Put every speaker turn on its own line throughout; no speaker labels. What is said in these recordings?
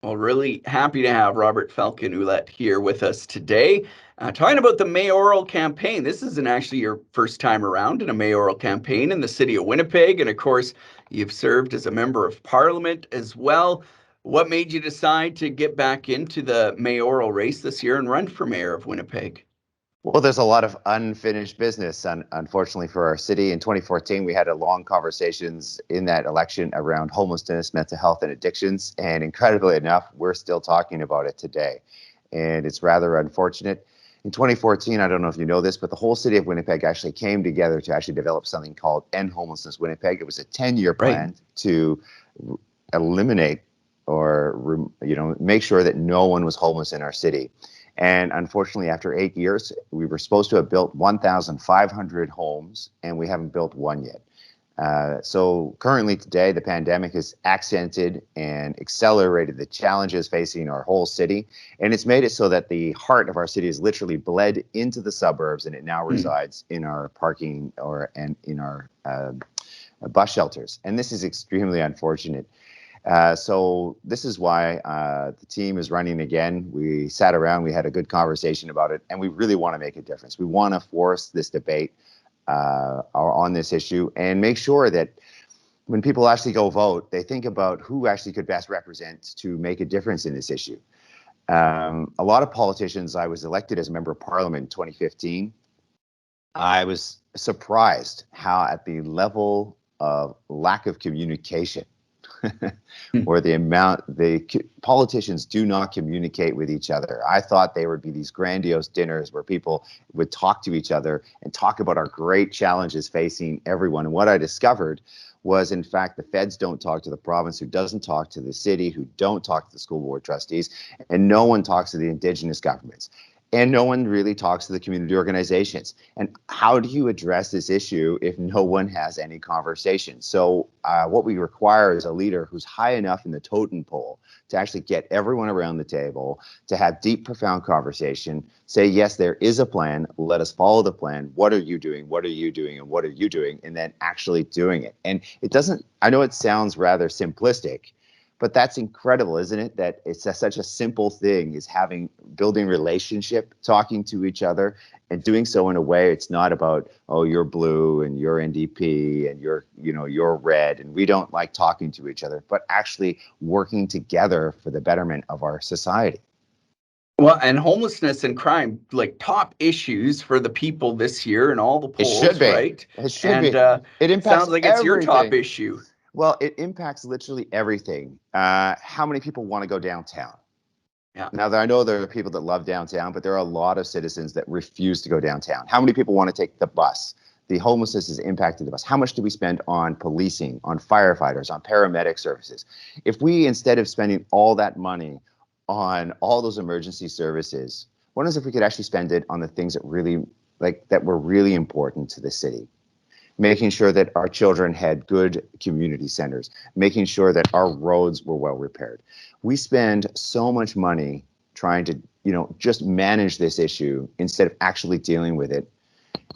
Well, really happy to have Robert-Falcon Ouellette here with us today, talking about the mayoral campaign. This isn't actually your first time around in a mayoral campaign in the city of Winnipeg, and of course, you've served as a member of parliament as well. What made you decide to get back into the mayoral race this year and run for mayor of Winnipeg?
Well, there's a lot of unfinished business, unfortunately, for our city. In 2014, we had a long conversations in that election around homelessness, mental health, and addictions. And incredibly enough, we're still talking about it today. And it's rather unfortunate. In 2014, I don't know if you know this, but the whole city of Winnipeg actually came together to actually develop something called End Homelessness Winnipeg. It was a 10-year
Right.
plan to eliminate or make sure that no one was homeless in our city. And unfortunately, after 8 years, we were supposed to have built 1,500 homes, and we haven't built one yet. So currently today, the pandemic has accented and accelerated the challenges facing our whole city. And it's made it so that the heart of our city is literally bled into the suburbs, and it now resides in our parking and in our bus shelters. And this is extremely unfortunate. So this is why the team is running again. We sat around, we had a good conversation about it, and we really want to make a difference. We want to force this debate on this issue and make sure that when people actually go vote, they think about who actually could best represent to make a difference in this issue. A lot of politicians, I was elected as a member of parliament in 2015. I was surprised how at the level of lack of communication or the politicians do not communicate with each other. I thought they would be these grandiose dinners where people would talk to each other and talk about our great challenges facing everyone. And what I discovered was, in fact, the feds don't talk to the province, who doesn't talk to the city, who don't talk to the school board trustees, and no one talks to the Indigenous governments. And no one really talks to the community organizations. And how do you address this issue if no one has any conversation? So what we require is a leader who's high enough in the totem pole to actually get everyone around the table, to have deep, profound conversation, say, yes, there is a plan. Let us follow the plan. What are you doing? What are you doing? And what are you doing? And then actually doing it. And it doesn't, I know it sounds rather simplistic, but that's incredible, isn't it? That it's such a simple thing, is building relationship, talking to each other, and doing so in a way it's not about, oh, you're blue and you're NDP and you're red and we don't like talking to each other, but actually working together for the betterment of our society.
Well, and homelessness and crime, like top issues for the people this year in all the
It should
polls,
be.
right?
It should
And
be. It impacts
sounds like it's your top
everything.
issue.
Well, it impacts literally everything. How many people want to go downtown?
Yeah.
Now, I know there are people that love downtown, but there are a lot of citizens that refuse to go downtown. How many people want to take the bus? The homelessness has impacted the bus. How much do we spend on policing, on firefighters, on paramedic services? If we, instead of spending all that money on all those emergency services, what if we could actually spend it on the things that were really important to the city? Making sure that our children had good community centers, making sure that our roads were well repaired. We spend so much money trying to, just manage this issue instead of actually dealing with it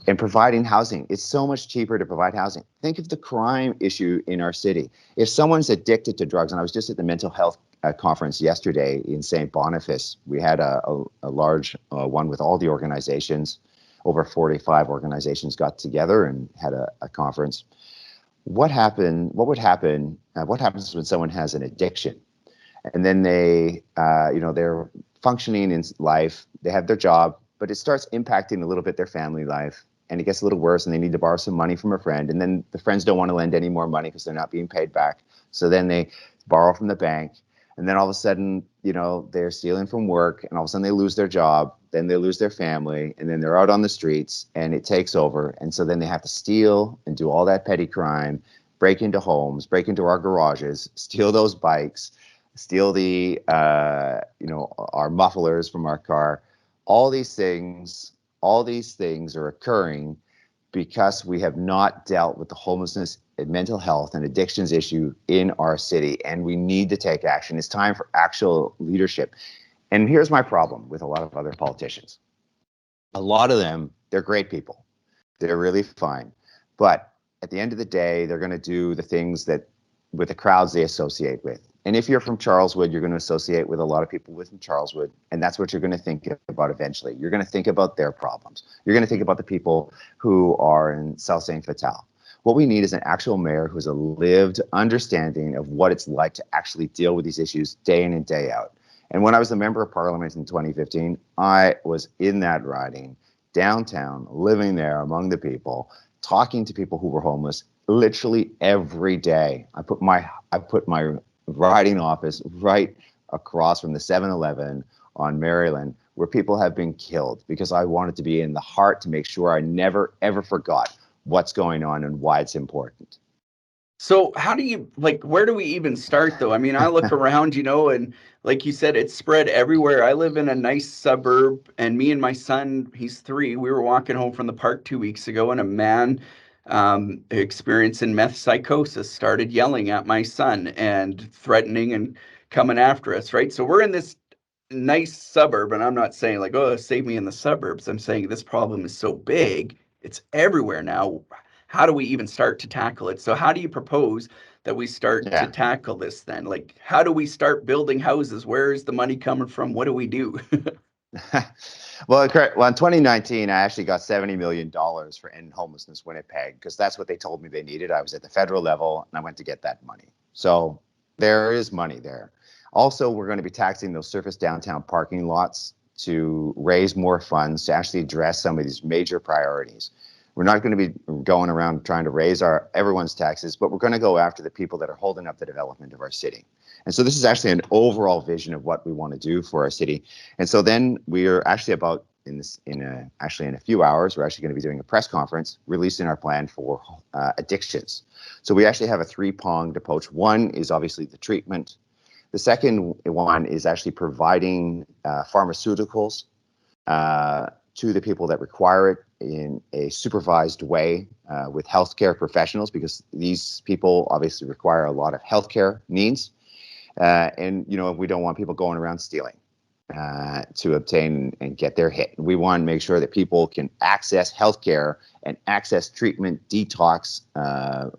and providing housing. It's so much cheaper to provide housing. Think of the crime issue in our city. If someone's addicted to drugs, and I was just at the mental health conference yesterday in St. Boniface, we had a large one with all the organizations. Over 45 organizations got together and had a conference. What happens when someone has an addiction, and then they're functioning in life, they have their job, but it starts impacting a little bit their family life, and it gets a little worse, and they need to borrow some money from a friend, and then the friends don't want to lend any more money because they're not being paid back. So then they borrow from the bank. And then all of a sudden, they're stealing from work, and all of a sudden they lose their job, then they lose their family, and then they're out on the streets, and it takes over. And so then they have to steal and do all that petty crime, break into homes, break into our garages, steal those bikes, steal our mufflers from our car. All these things are occurring because we have not dealt with the homelessness and mental health and addictions issue in our city, and we need to take action. It's time for actual leadership. And here's my problem with a lot of other politicians. A lot of them, they're great people. They're really fine. But at the end of the day, they're going to do the things that with the crowds they associate with. And if you're from Charleswood, you're going to associate with a lot of people within Charleswood, and that's what you're going to think about eventually. You're going to think about their problems. You're going to think about the people who are in South St. Vital. What we need is an actual mayor who's a lived understanding of what it's like to actually deal with these issues day in and day out. And when I was a member of parliament in 2015, I was in that riding, downtown, living there among the people, talking to people who were homeless literally every day. I put my riding office right across from the 7-Eleven on Maryland, where people have been killed, because I wanted to be in the heart to make sure I never, ever forgot what's going on and why it's important.
So how do you, like, where do we even start though? I mean, I look around, and like you said, it's spread everywhere. I live in a nice suburb, and me and my son, he's 3, we were walking home from the park 2 weeks ago, and a man experiencing meth psychosis started yelling at my son and threatening and coming after us, right? So we're in this nice suburb, and I'm not saying like, oh, save me in the suburbs. I'm saying this problem is so big, it's everywhere now. How do we even start to tackle it? So how do you propose that we start to
Yeah.
tackle this then? Like, how do we start building houses? Where is the money coming from? What do we do?
Well, in 2019, I actually got $70 million for End Homelessness Winnipeg, because that's what they told me they needed. I was at the federal level, and I went to get that money. So there is money there. Also, we're going to be taxing those surface downtown parking lots to raise more funds to actually address some of these major priorities. We're not going to be going around trying to raise everyone's taxes, but we're going to go after the people that are holding up the development of our city. And so this is actually an overall vision of what we want to do for our city. And so then we are actually in a few hours, we're actually going to be doing a press conference releasing our plan for addictions. So we actually have a 3-pronged approach. One is obviously the treatment. The second one is actually providing pharmaceuticals to the people that require it in a supervised way with healthcare professionals, because these people obviously require a lot of healthcare needs. And we don't want people going around stealing to obtain and get their hit. We want to make sure that people can access healthcare and access treatment, detox,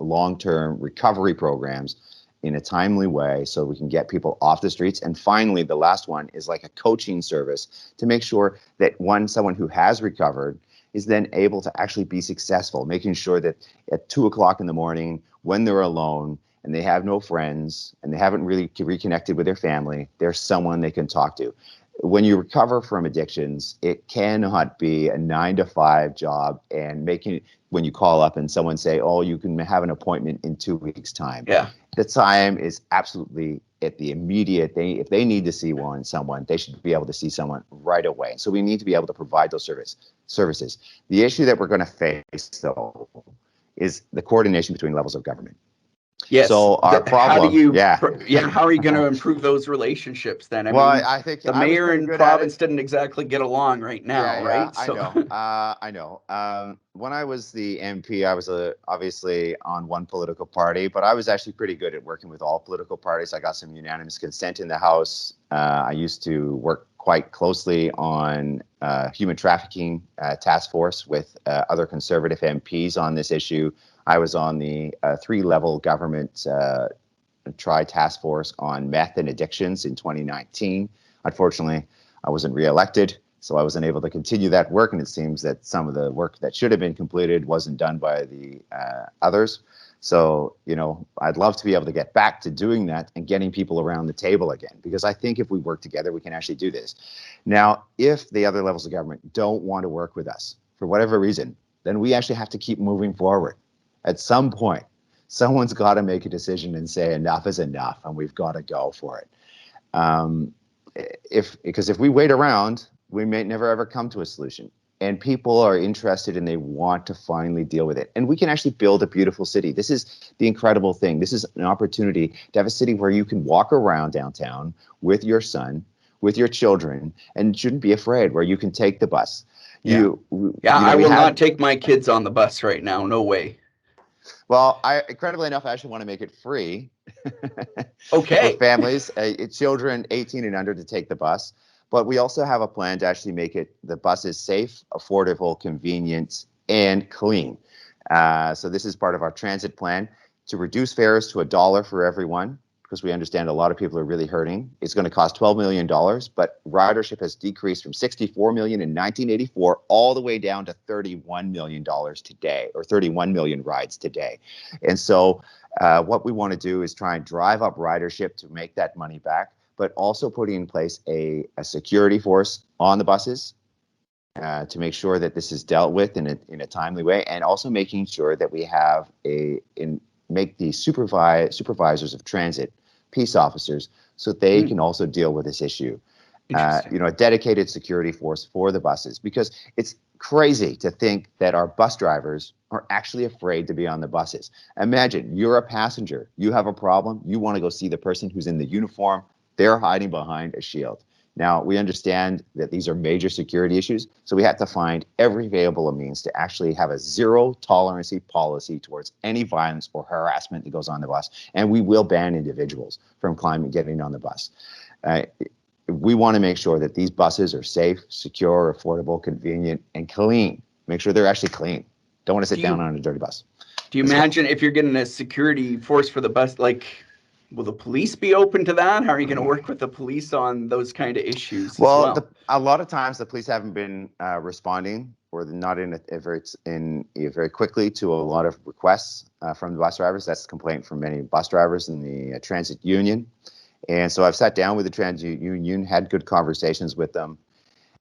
long-term recovery programs in a timely way, so we can get people off the streets. And finally, the last one is like a coaching service to make sure that someone who has recovered is then able to actually be successful, making sure that at 2:00 in the morning, when they're alone and they have no friends and they haven't really reconnected with their family, there's someone they can talk to. When you recover from addictions, it cannot be a 9-to-5 job and when you call up and someone say, oh, you can have an appointment in 2 weeks' time.
Yeah.
The time is absolutely at the immediate. If they need to see someone, they should be able to see someone right away. So we need to be able to provide those services. The issue that we're going to face, though, is the coordination between levels of government.
Yes.
So our problem,
how are you going to improve those relationships then? I mean,
I think
the mayor and province didn't exactly get along right now, right?
I know. I know. When I was the MP, I was obviously on one political party, but I was actually pretty good at working with all political parties. I got some unanimous consent in the House. I used to work quite closely on human trafficking task force with other Conservative MPs on this issue. I was on the 3-level government task force on meth and addictions in 2019. Unfortunately, I wasn't reelected, so I wasn't able to continue that work, and it seems that some of the work that should have been completed wasn't done by the others. So, I'd love to be able to get back to doing that and getting people around the table again, because I think if we work together, we can actually do this. Now, if the other levels of government don't want to work with us for whatever reason, then we actually have to keep moving forward. At some point, someone's got to make a decision and say enough is enough, and we've got to go for it. Because if we wait around, we may never ever come to a solution. And people are interested and they want to finally deal with it. And we can actually build a beautiful city. This is the incredible thing. This is an opportunity to have a city where you can walk around downtown with your son, with your children, and shouldn't be afraid, where you can take the bus.
I will not take my kids on the bus right now. No way.
Well, incredibly enough, I actually want to make it free for families, children 18 and under to take the bus. But we also have a plan to actually make the buses safe, affordable, convenient, and clean. So this is part of our transit plan to reduce fares to $1 for everyone, because we understand a lot of people are really hurting. It's going to cost $12 million, but ridership has decreased from 64 million in 1984 all the way down to $31 million today, or 31 million rides today. And so what we want to do is try and drive up ridership to make that money back, but also putting in place a security force on the buses to make sure that this is dealt with in a timely way, and also making sure that we have make the supervisors of transit peace officers so they can also deal with this issue. A dedicated security force for the buses, because it's crazy to think that our bus drivers are actually afraid to be on the buses. Imagine you're a passenger, you have a problem, you want to go see the person who's in the uniform, they're hiding behind a shield. Now, we understand that these are major security issues, so we have to find every available means to actually have a zero tolerance policy towards any violence or harassment that goes on the bus, and we will ban individuals from getting on the bus. We want to make sure that these buses are safe, secure, affordable, convenient, and clean. Make sure they're actually clean. Don't want to sit down on a dirty bus.
Do you imagine if you're getting a security force for the bus, like, will the police be open to that? How are you going to work with the police on those kind of issues as well?
A lot of times the police haven't been responding, or not in very quickly to a lot of requests from the bus drivers. That's a complaint from many bus drivers in the transit union. And so I've sat down with the transit union, had good conversations with them.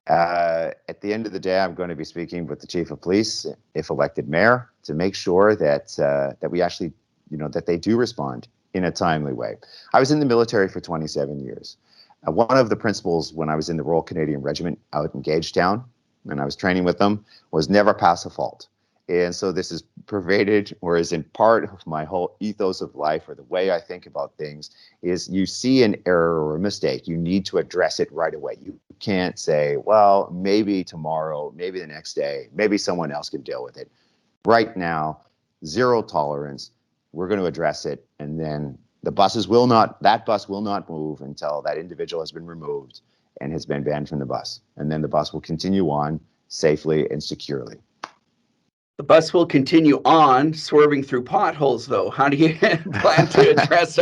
At the end of the day, I'm going to be speaking with the chief of police, if elected mayor, to make sure that that we actually, that they do respond in a timely way. I was in the military for 27 years. One of the principles when I was in the Royal Canadian Regiment out in Gagetown, and I was training with them, was never pass a fault. And so this is pervaded, or is in part of my whole ethos of life, or the way I think about things, is you see an error or a mistake, you need to address it right away. You can't say, well, maybe tomorrow, maybe the next day, maybe someone else can deal with it. Right now, zero tolerance. We're going to address it, and then that bus will not move until that individual has been removed and has been banned from the bus. And then the bus will continue on safely and securely.
The bus will continue on swerving through potholes, though. How do you plan to address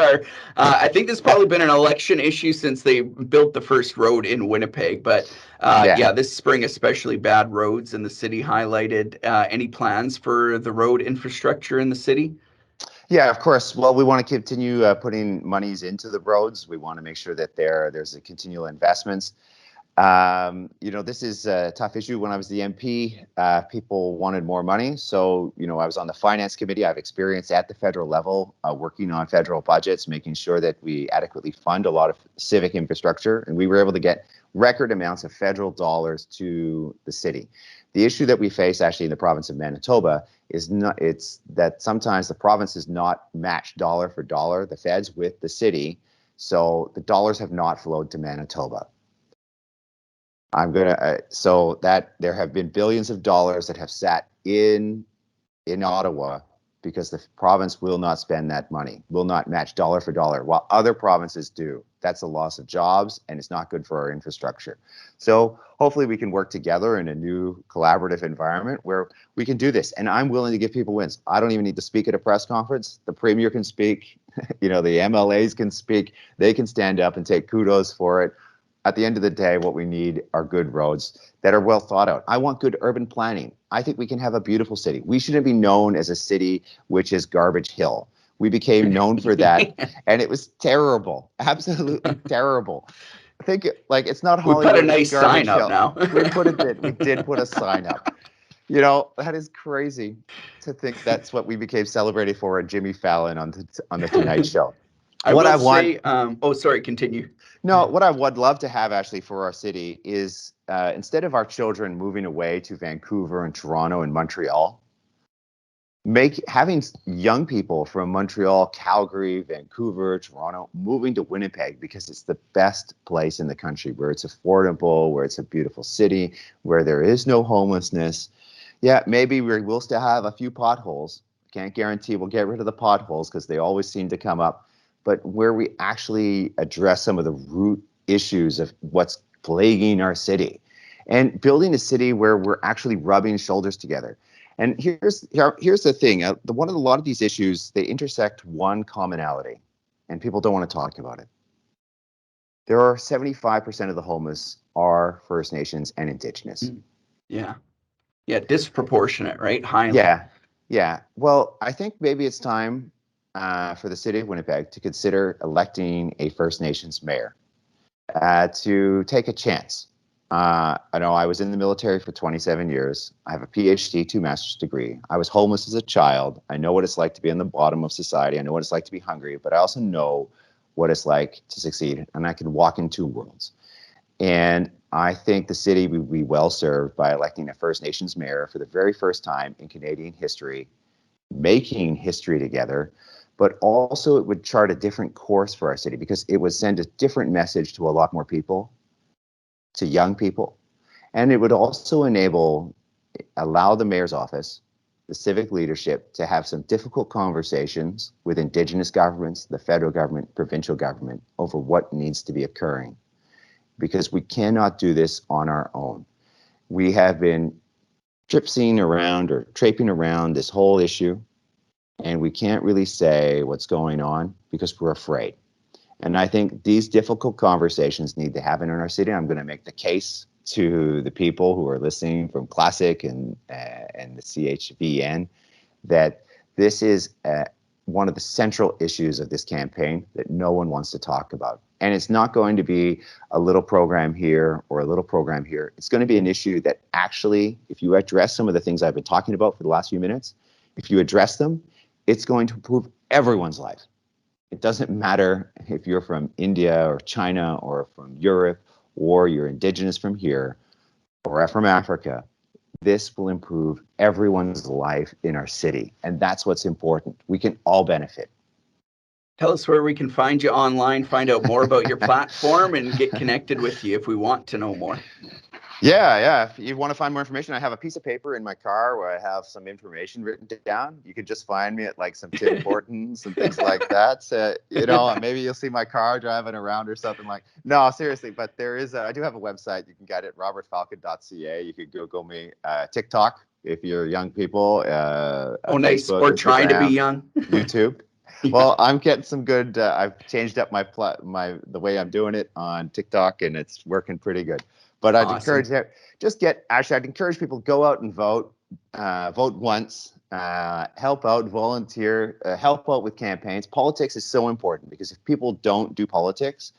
I think this has probably been an election issue since they built the first road in Winnipeg, but this spring, especially bad roads in the city highlighted. Any plans for the road infrastructure in the city?
Yeah, of course. Well, we want to continue putting monies into the roads. We want to make sure that there's a continual investments. This is a tough issue. When I was the MP, people wanted more money. So, I was on the finance committee. I have experience at the federal level working on federal budgets, making sure that we adequately fund a lot of civic infrastructure. And we were able to get record amounts of federal dollars to the city. The issue that we face actually in the province of Manitoba is that sometimes the province is not matched dollar for dollar, the feds with the city. So the dollars have not flowed to Manitoba. So that there have been billions of dollars that have sat in Ottawa because the province will not spend that money, will not match dollar for dollar, while other provinces do. That's a loss of jobs, and it's not good for our infrastructure. So hopefully we can work together in a new collaborative environment where we can do this. And I'm willing to give people wins. I don't even need to speak at a press conference. The Premier can speak, the MLAs can speak. They can stand up and take kudos for it. At the end of the day, what we need are good roads that are well thought out. I want good urban planning. I think we can have a beautiful city. We shouldn't be known as a city which is Garbage Hill. We became known for that, and it was terrible, absolutely terrible. I think it's not Hollywood.
We put a nice sign up now.
We did put a sign up. That is crazy to think that's what we became celebrated for at Jimmy Fallon on the Tonight Show.
Sorry, continue.
No, what I would love to have actually for our city is instead of our children moving away to Vancouver and Toronto and Montreal, having young people from Montreal, Calgary, Vancouver, Toronto moving to Winnipeg because it's the best place in the country, where it's affordable, where it's a beautiful city, where there is no homelessness. Yeah, maybe we'll still have a few potholes. Can't guarantee we'll get rid of the potholes because they always seem to come up. But where we actually address some of the root issues of what's plaguing our city, and building a city where we're actually rubbing shoulders together. And here's the thing: a lot of these issues, they intersect one commonality, and people don't want to talk about it. There are 75% of the homeless are First Nations and Indigenous.
Yeah. Yeah, disproportionate, right? Highly.
Yeah. Well, I think maybe it's time for the city of Winnipeg to consider electing a First Nations mayor to take a chance. I know I was in the military for 27 years. I have a PhD, 2 master's degree. I was homeless as a child. I know what it's like to be on the bottom of society. I know what it's like to be hungry, but I also know what it's like to succeed, and I can walk in 2 worlds. And I think the city would be well served by electing a First Nations mayor for the very first time in Canadian history, making history together, but also it would chart a different course for our city because it would send a different message to a lot more people, to young people. And it would also allow the mayor's office, the civic leadership, to have some difficult conversations with Indigenous governments, the federal government, provincial government, over what needs to be occurring. Because we cannot do this on our own. We have been traping around this whole issue, and we can't really say what's going on because we're afraid. And I think these difficult conversations need to happen in our city. I'm going to make the case to the people who are listening from Classic and the CHVN that this is one of the central issues of this campaign that no one wants to talk about. And it's not going to be a little program here or a little program here. It's going to be an issue that actually, if you address some of the things I've been talking about for the last few minutes, if you address them, it's going to improve everyone's life. It doesn't matter if you're from India or China or from Europe or you're Indigenous from here or from Africa. This will improve everyone's life in our city. And that's what's important. We can all benefit.
Tell us where we can find you online, find out more about your platform, and get connected with you if we want to know more.
Yeah. If you want to find more information, I have a piece of paper in my car where I have some information written down. You could just find me at like some Tim Hortons and things like that. So, maybe you'll see my car driving around or something like. No, seriously. But I do have a website. You can get it, robertfalcon.ca. You could Google me. TikTok, if you're young people.
Nice.
Facebook,
Or trying to be
Instagram,
young.
YouTube. Yeah. Well, I'm getting some good. I've changed up the way I'm doing it on TikTok, and it's working pretty good. But I'd encourage I'd encourage people to go out and vote. Vote once. Help out, volunteer, help out with campaigns. Politics is so important because if people don't do politics,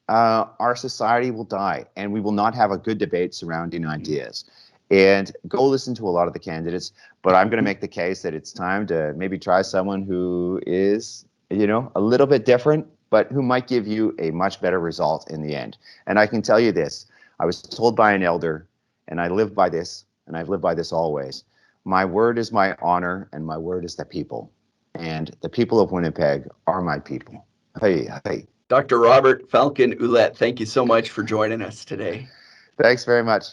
our society will die, and we will not have a good debate surrounding ideas. And go listen to a lot of the candidates, but I'm going to make the case that it's time to maybe try someone who is, a little bit different, but who might give you a much better result in the end. And I can tell you this, I was told by an elder, and I live by this, and I've lived by this always. My word is my honor, and my word is the people. And the people of Winnipeg are my people. Hey.
Dr. Robert-Falcon Ouellette, thank you so much for joining us today.
Thanks very much.